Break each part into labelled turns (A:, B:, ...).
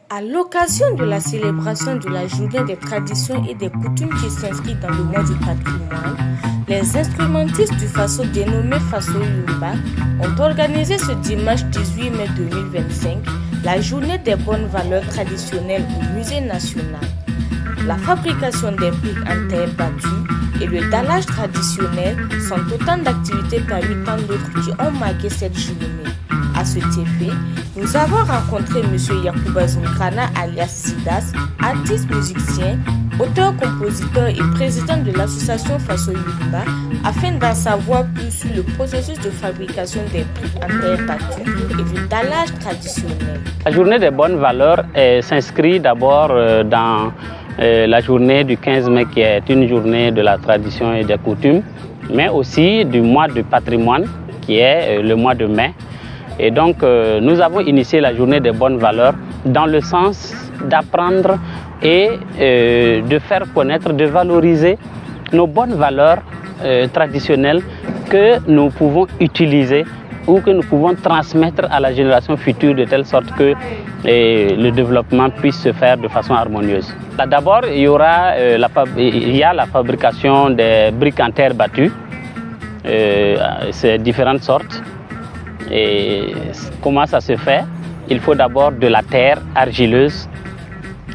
A: À l'occasion de la célébration de la journée des traditions et des coutumes qui s'inscrit dans le mois du patrimoine, les instrumentistes du Faso dénommé Faso Yumba ont organisé ce dimanche 18 mai 2025 la journée des bonnes valeurs traditionnelles au musée national. La fabrication des briques en terre battue et le dallage traditionnel sont autant d'activités parmi tant d'autres qui ont marqué cette journée. À cet effet, nous avons rencontré M. Yacouba Zunkrana alias Sidas, artiste musicien, auteur-compositeur et président de l'association Faso Yumba, afin d'en savoir plus sur le processus de fabrication des briques en terre battue et du dallage traditionnel.
B: La journée des bonnes valeurs s'inscrit d'abord dans la journée du 15 mai qui est une journée de la tradition et des coutumes, mais aussi du mois du patrimoine qui est le mois de mai. Et donc, nous avons initié la journée des bonnes valeurs dans le sens d'apprendre et de faire connaître, de valoriser nos bonnes valeurs traditionnelles que nous pouvons utiliser ou que nous pouvons transmettre à la génération future de telle sorte que le développement puisse se faire de façon harmonieuse. D'abord, il y a la fabrication des briques en terre battue, c'est différentes sortes. Et comment ça se fait? Il faut d'abord de la terre argileuse,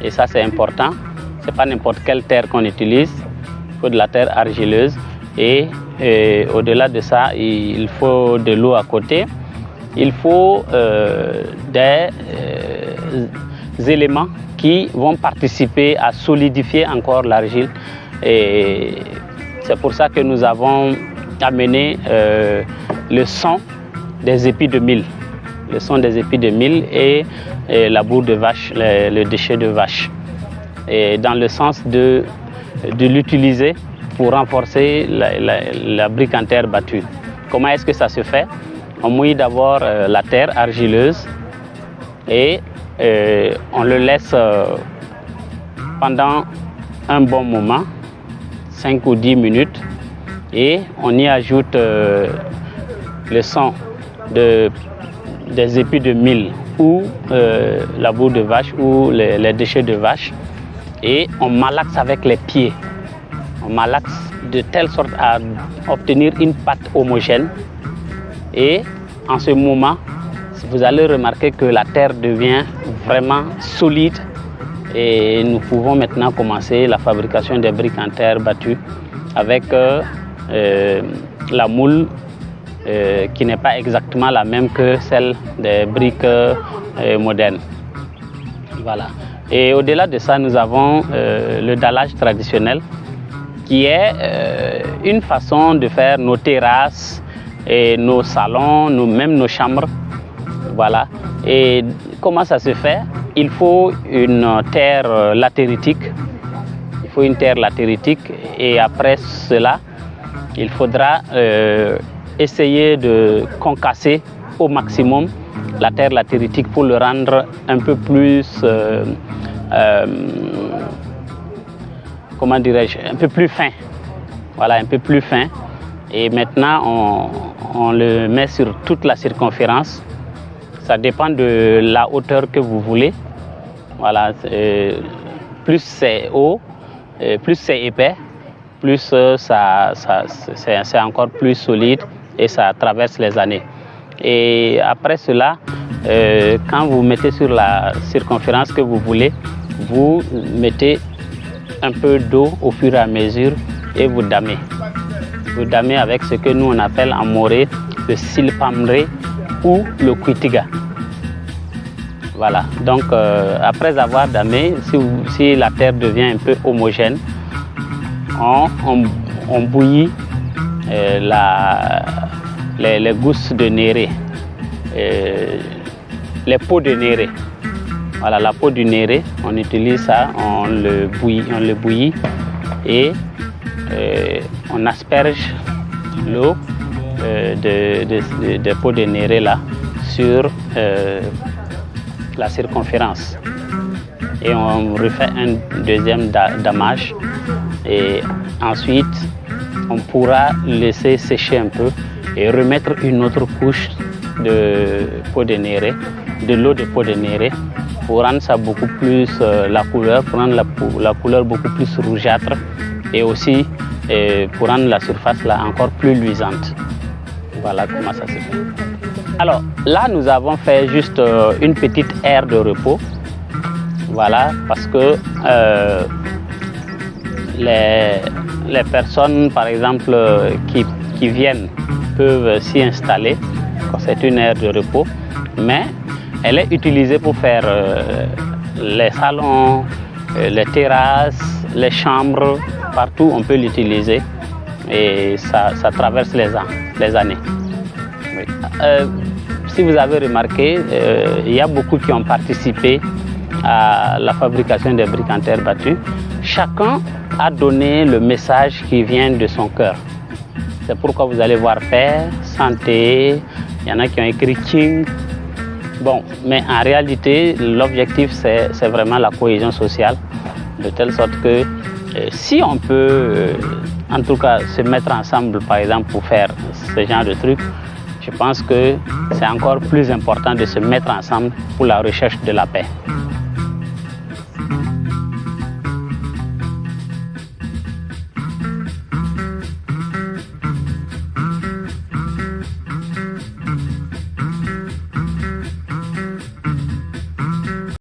B: et ça c'est important. C'est pas n'importe quelle terre qu'on utilise, il faut de la terre argileuse. Et au-delà de ça, il faut de l'eau à côté. Il faut des éléments qui vont participer à solidifier encore l'argile. Et c'est pour ça que nous avons amené le son des épis de mil. Le son des épis de mil et la bourre de vache, le déchet de vache. Et dans le sens de l'utiliser pour renforcer la brique en terre battue. Comment est-ce que ça se fait? On mouille d'abord la terre argileuse et on le laisse pendant un bon moment, 5 ou 10 minutes, et on y ajoute le sang des épis de mil ou la bourre de vache ou les déchets de vache, et on malaxe avec les pieds. On malaxe de telle sorte à obtenir une pâte homogène, et en ce moment, vous allez remarquer que la terre devient vraiment solide et nous pouvons maintenant commencer la fabrication des briques en terre battue avec la moule qui n'est pas exactement la même que celle des briques modernes. Voilà. Et au-delà de ça, nous avons le dallage traditionnel qui est une façon de faire nos terrasses et nos salons, même nos chambres. Voilà. Et comment ça se fait? Il faut une terre latéritique. Il faut une terre latéritique et après cela, il faudra essayer de concasser au maximum la terre latéritique pour le rendre un peu plus, comment dirais-je, un peu plus fin. Voilà, un peu plus fin. Et maintenant, on le met sur toute la circonférence. Ça dépend de la hauteur que vous voulez. Voilà, plus c'est haut, plus c'est épais, plus c'est encore plus solide et ça traverse les années. Et après cela, quand vous mettez sur la circonférence que vous voulez, vous mettez un peu d'eau au fur et à mesure et vous damez. Vous damez avec ce que nous on appelle en moré le silpamré ou le kuitiga. Voilà, donc après avoir damé, si la terre devient un peu homogène, on bouillit les gousses de néré, les peaux de néré. Voilà, la peau du néré, on utilise ça, on le bouillit et on asperge l'eau des peaux de néré là sur la circonférence. Et on refait un deuxième damage et ensuite on pourra laisser sécher un peu et remettre une autre couche de peau de néré, de l'eau de peau de néré pour rendre ça beaucoup plus la couleur, pour rendre la couleur beaucoup plus rougeâtre et aussi pour rendre la surface là encore plus luisante. Voilà comment ça se fait. Alors là, nous avons fait juste une petite aire de repos. Voilà, parce que les personnes, par exemple, qui viennent peuvent s'y installer. C'est une aire de repos, mais elle est utilisée pour faire les salons, les terrasses, les chambres, partout on peut l'utiliser et ça traverse les années. Oui. Si vous avez remarqué, il y a beaucoup qui ont participé à la fabrication des briques en terre battue. Chacun a donné le message qui vient de son cœur. C'est pourquoi vous allez voir paix, santé, il y en a qui ont écrit King. Bon, mais en réalité, l'objectif, c'est vraiment la cohésion sociale, de telle sorte que si on peut, en tout cas, se mettre ensemble, par exemple, pour faire ce genre de trucs, je pense que c'est encore plus important de se mettre ensemble pour la recherche de la paix.